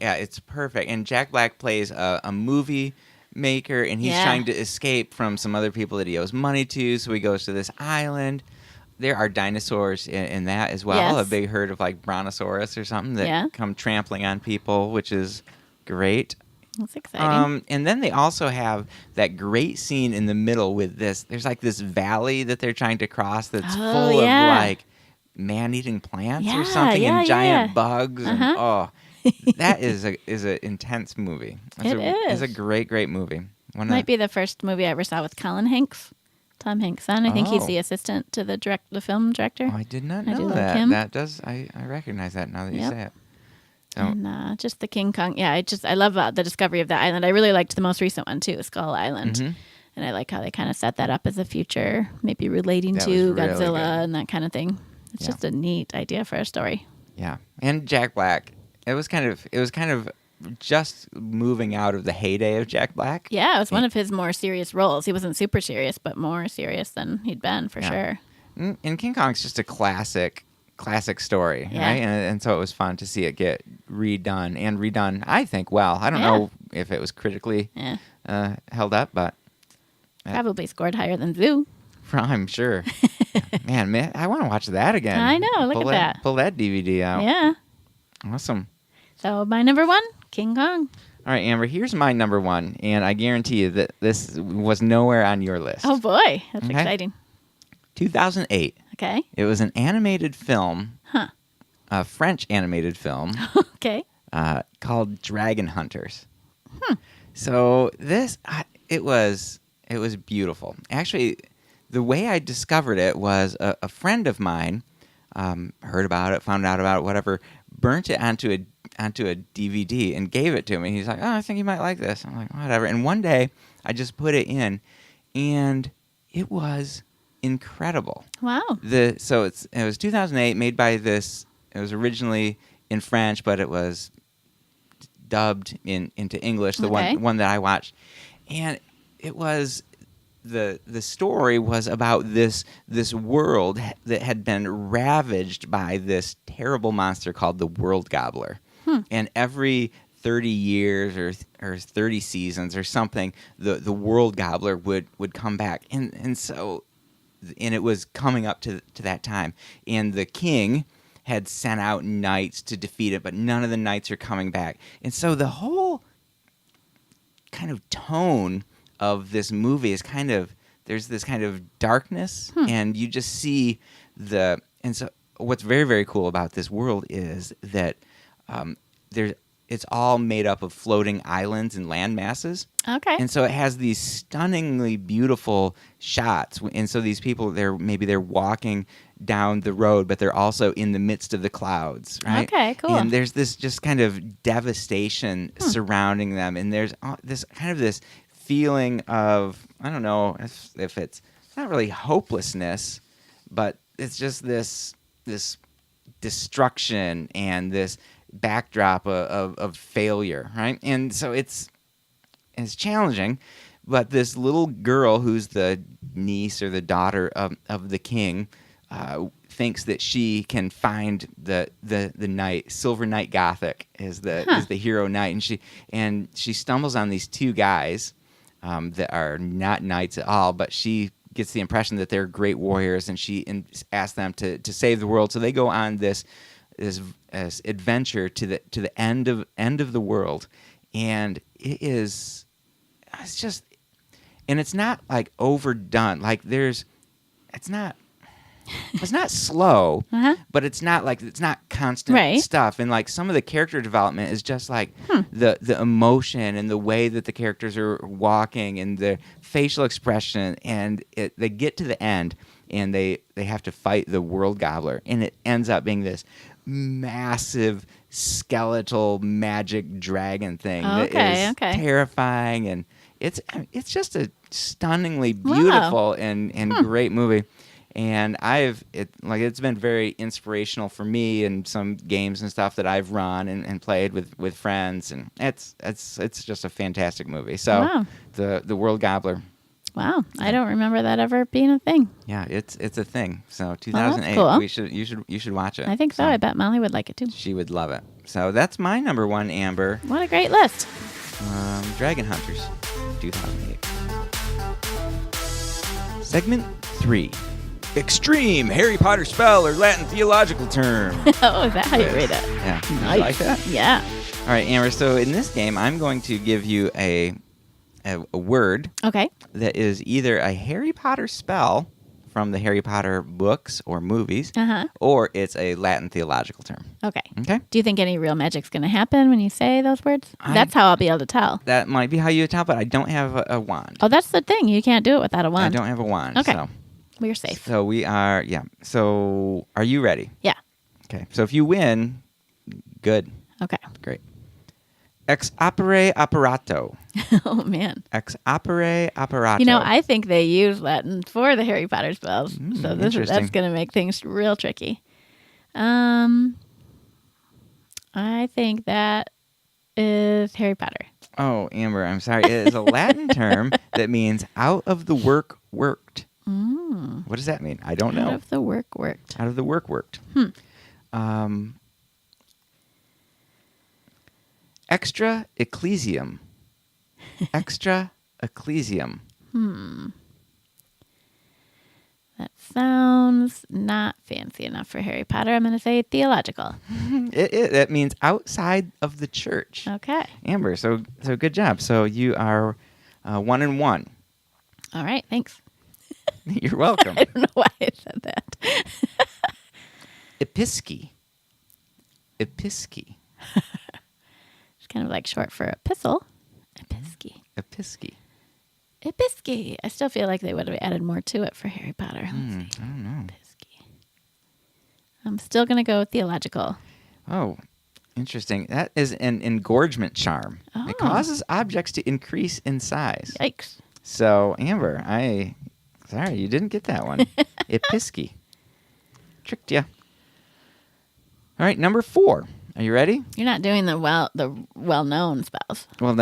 It's perfect. And Jack Black plays a movie maker, and he's trying to escape from some other people that he owes money to. So he goes to this island. There are dinosaurs in that as well. Yes. A big herd of like brontosaurus or something that come trampling on people, which is great. That's exciting. And then they also have that great scene in the middle with this. There's like this valley that they're trying to cross that's full of like man-eating plants or something and giant bugs. And, that is an intense movie. It's a great movie. Might be the first movie I ever saw with Colin Hanks. Tom Hanks' son. I think he's the assistant to the film director. Oh, I did not know that. Him. That does. I recognize that now that you say it. So. And just the King Kong. Yeah, I love the discovery of that island. I really liked the most recent one too, Skull Island. Mm-hmm. And I like how they kind of set that up as a future, maybe relating to Godzilla and that kind of thing. It's just a neat idea for a story. Yeah, and Jack Black. It was kind of just moving out of the heyday of Jack Black. Yeah, it was one of his more serious roles. He wasn't super serious, but more serious than he'd been for sure. And King Kong's just a classic story, right? And so it was fun to see it get redone, I think, well. I don't know if it was critically held up, but... Probably scored higher than Zoo. I'm sure. Man, I want to watch that again. I know, look at that. Pull that DVD out. Yeah. Awesome. So my number one, King Kong. All right, Amber, here's my number one, and I guarantee you that this was nowhere on your list. Oh, boy. That's exciting. 2008. Okay. It was an animated film, a French animated film, okay, called Dragon Hunters. So it was beautiful. Actually, the way I discovered it was a friend of mine heard about it, found out about it, whatever, burnt it onto a DVD and gave it to me. He's like, "Oh, I think you might like this." I'm like, "Whatever." And one day, I just put it in, and it was incredible. Wow. It was 2008, made by this. It was originally in French, but it was dubbed into English. The one that I watched, and it was the story was about this world that had been ravaged by this terrible monster called the World Gobbler, and every 30 years or 30 seasons or something, the World Gobbler would come back, and so. And it was coming up to that time. And the king had sent out knights to defeat it, but none of the knights are coming back. And so the whole kind of tone of this movie is there's this kind of darkness, and you just see and so what's very, very cool about this world is that it's all made up of floating islands and land masses. Okay. And so it has these stunningly beautiful shots. And so these people, they're walking down the road, but they're also in the midst of the clouds, right? Okay, cool. And there's this just kind of devastation surrounding them. And there's this feeling of, I don't know if it's not really hopelessness, but it's just this destruction and this backdrop of failure, right? And so it's challenging, but this little girl who's the niece or the daughter of the king thinks that she can find the knight. Silver Knight Gothic is the hero knight, and she stumbles on these two guys that are not knights at all, but she gets the impression that they're great warriors, and she asks them to save the world. So they go on this adventure to the end of the world, and it's not like overdone. Like it's not slow, but it's not constant stuff. And like some of the character development is just like the emotion and the way that the characters are walking and the facial expression, and they get to the end and they have to fight the World Gobbler, and it ends up being this massive skeletal magic dragon thing that is terrifying, and it's just a stunningly beautiful and great movie. And it's been very inspirational for me in some games and stuff that I've run and played with friends, and it's just a fantastic movie. So Wow. the World Gobbler. Wow, I don't remember that ever being a thing. Yeah, it's a thing. So 2008, cool. you should watch it. I think so. I bet Molly would like it too. She would love it. So that's my number one, Amber. What a great list. Dragon Hunters, 2008. Segment 3. Extreme Harry Potter spell or Latin theological term. Oh, is that how you read it? Yeah. Nice. You like that? Yeah. All right, Amber. So in this game, I'm going to give you a word Okay. that is either a Harry Potter spell from the Harry Potter books or movies, or it's a Latin theological term. Okay. Okay? Do you think any real magic's going to happen when you say those words? That's how I'll be able to tell. That might be how you tell, but I don't have a wand. Oh, that's the thing. You can't do it without a I wand. don't have a wand. Okay. So. We're safe. So we are, yeah. So are you ready? Yeah. Okay. So if you win, good. Okay. Great. Ex opere operato. Oh, man. Ex opere operato. You know, I think they use Latin for the Harry Potter spells. So that's going to make things real tricky. I think that is Harry Potter. Oh, Amber, I'm sorry. It is a Latin term that means out of the work worked. Mm. What does that mean? I don't know. Out of the work worked. Out of the work worked. Extra ecclesium. Extra ecclesium. That sounds not fancy enough for Harry Potter. I'm going to say theological. That means outside of the church. Okay. Amber, so good job. So you are 1-1. All right. Thanks. You're welcome. I don't know why I said that. Episci. Episci. It's kind of like short for epistle. Episci. Episci. Episci. I still feel like they would have added more to it for Harry Potter. Let's see. I don't know. Episci. I'm still going to go with theological. Oh, interesting. That is an engorgement charm. Oh. It causes objects to increase in size. Yikes. So, Amber, sorry, you didn't get that one. Episci. Tricked you. All right, number 4. Are you ready? You're not doing the well-known spells. Well,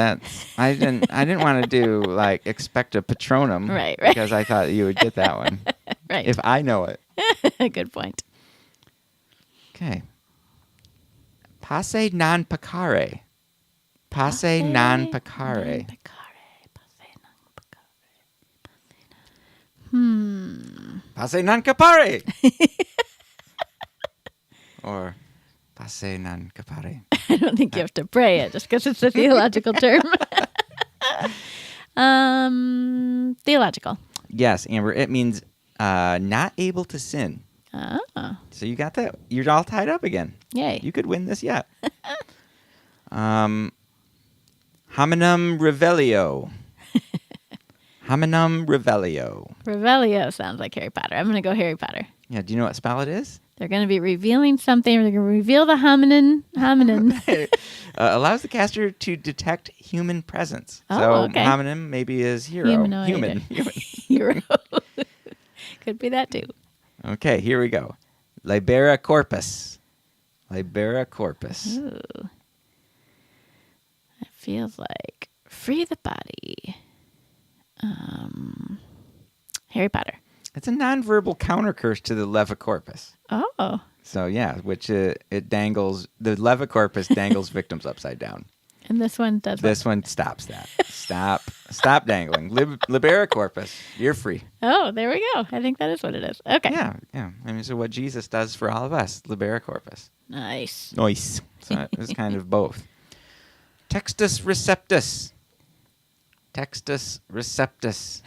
I didn't want to do like expecto patronum, Right. Because I thought you would get that one, Right. if I know it. Good point. Okay. Passe non peccare. Passe non peccare. Passe non capare. Or passe non capare. I don't think you have to pray it just because it's a theological term. Theological. Yes, Amber. It means not able to sin. Oh. So you got that. You're all tied up again. Yay. You could win this yet. Hominum revelio. Hominum revelio. Revelio sounds like Harry Potter. I'm going to go Harry Potter. Yeah, do you know what spell it is? They're going to be revealing something. They're going to reveal the hominin. Allows the caster to detect human presence. Oh, so okay. hominem maybe is hero. Humanoid. Human. Hero. Could be that too. Okay, here we go. Libera corpus. Libera corpus. Ooh. It feels like free the body. Harry Potter. It's a nonverbal counter curse to the levicorpus. Oh. So yeah, which it dangles, the levicorpus dangles victims upside down. And this one does This one stops that. Stop dangling. Libera corpus. You're free. Oh, there we go. I think that is what it is. Okay. Yeah. I mean, so what Jesus does for all of us, libera corpus. Nice. Nice. So it was kind of both. Textus receptus. Textus receptus.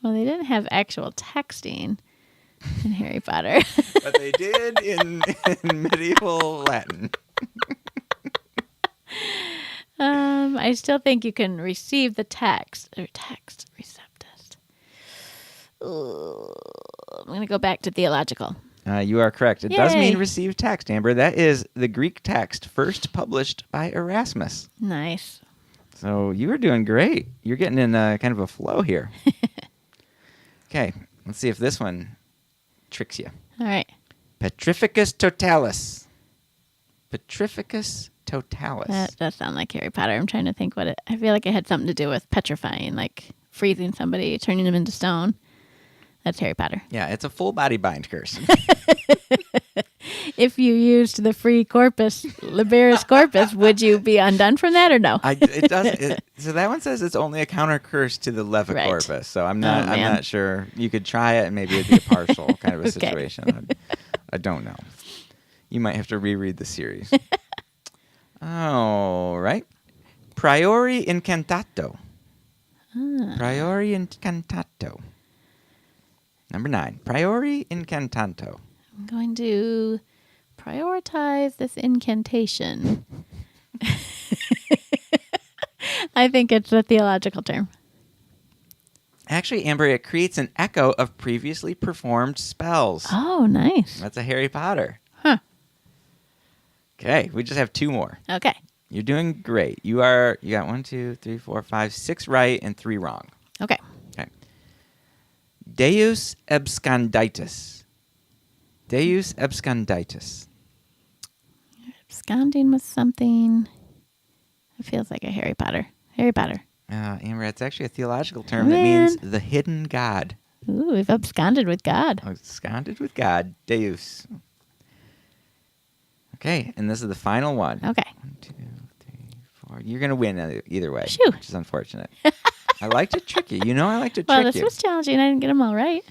Well, they didn't have actual texting in Harry Potter. But they did in medieval Latin. I still think you can receive the text. Or text receptus. Ooh, I'm going to go back to theological. You are correct. It does mean Yay. receive text, Amber. That is the Greek text first published by Erasmus. Nice. So you are doing great. You're getting in kind of a flow here. Okay, let's see if this one tricks you. All right. Petrificus totalis. Petrificus totalis. That does sound like Harry Potter. I'm trying to think I feel like it had something to do with petrifying, like freezing somebody, turning them into stone. That's Harry Potter. Yeah, it's a full body bind curse. If you used the free corpus, liberis corpus, would you be undone from that or no? It does. So that one says it's only a counter curse to the leva Right. corpus. So I'm not. Oh, I'm man. not sure. You could try it, and maybe it'd be a partial kind of a Okay. situation. I don't know. You might have to reread the series. All right. Priori incantato. Priori incantato. Number 9. Priori incantato. I'm going to prioritize this incantation. I think it's a theological term. Actually, Amber, it creates an echo of previously performed spells. Oh, nice. That's a Harry Potter. Huh. Okay, we just have 2 more. Okay. You're doing great. You got 1, 2, 3, 4, 5, 6 right and 3 wrong. Okay. Okay. Deus absconditus. Deus absconditus. Absconding with something. It feels like a Harry Potter. Harry Potter. Amber, it's actually a theological term Man. that means the hidden God. Ooh, we've absconded with God. Absconded with God. Deus. Okay, and this is the final one. Okay. 1, 2, 3, 4. You're going to win either way, Phew. which is unfortunate. I like to trick you. You know I like to Well, trick this you. was challenging. I didn't get them all right.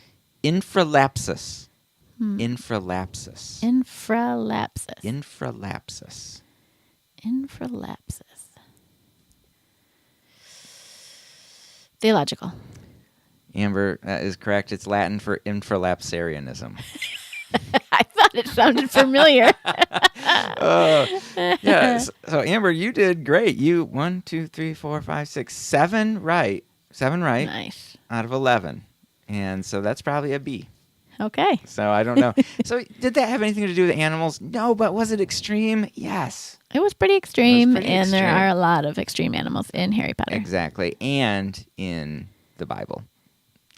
Infralapsus. Infralapsus. Infralapsus. Infralapsus. Infralapsus. Theological. Amber, that is correct. It's Latin for infralapsarianism. I thought it sounded familiar. Yeah. So, Amber, you did great. You 1, 2, 3, 4, 5, 6, 7 right. 7 right Nice. out of 11. And so that's probably a B. Okay. So I don't know. So did that have anything to do with animals? No, but was it extreme? Yes. It was pretty extreme, pretty and there extreme. are a lot of extreme animals in Harry Potter. Exactly. And in the Bible.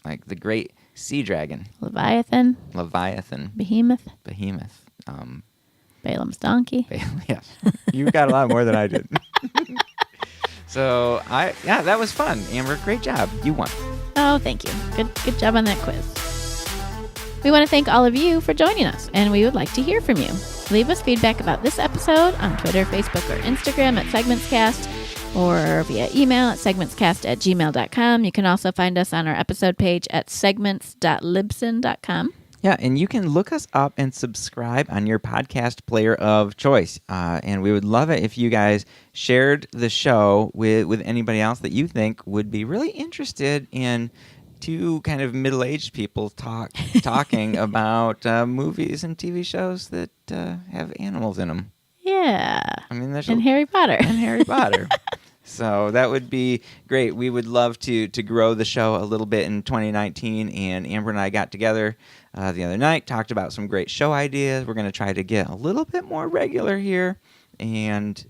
Like the great sea dragon, Leviathan, Leviathan, Behemoth, Balaam's donkey. Yes. You got a lot more than I did. So that was fun. Amber, great job. You won. Oh, thank you. Good job on that quiz. We want to thank all of you for joining us, and we would like to hear from you. Leave us feedback about this episode on Twitter, Facebook, or Instagram at SegmentsCast, or via email at segmentscast@gmail.com. You can also find us on our episode page at segments.libsyn.com. Yeah, and you can look us up and subscribe on your podcast player of choice. And we would love it if you guys shared the show with anybody else that you think would be really interested in two kind of middle-aged people talking about movies and TV shows that have animals in them. Yeah. I mean, there's And Harry Potter. and Harry Potter. So that would be great. We would love to grow the show a little bit in 2019. And Amber and I got together the other night, talked about some great show ideas. We're going to try to get a little bit more regular here and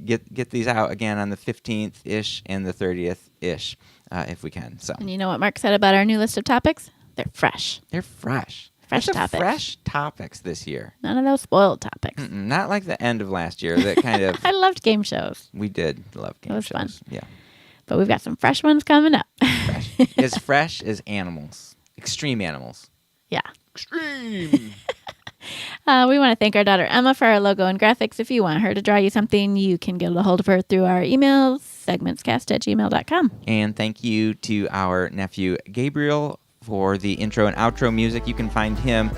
get these out again on the 15th-ish and the 30th-ish if we can. So And you know what Mark said about our new list of topics? They're fresh. they're fresh. Fresh Lots of topics. fresh topics this year. None of those spoiled topics. Not like the end of last year that kind of... I loved game shows, We did love game was shows. fun. Yeah. but we've got some fresh ones coming up. Fresh as animals. Extreme animals. Yeah. Extreme. We want to thank our daughter Emma for our logo and graphics. If you want her to draw you something, you can get a hold of her through our emails, segmentscast@gmail.com. And thank you to our nephew Gabriel for the intro and outro music. You can find him,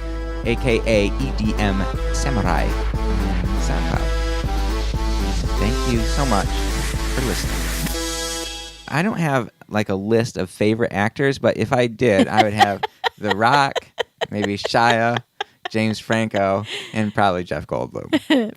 a.k.a. EDM Samurai, on SoundCloud. Thank you so much for listening. I don't have like a list of favorite actors, but if I did, I would have The Rock, maybe Shia, James Franco, and probably Jeff Goldblum.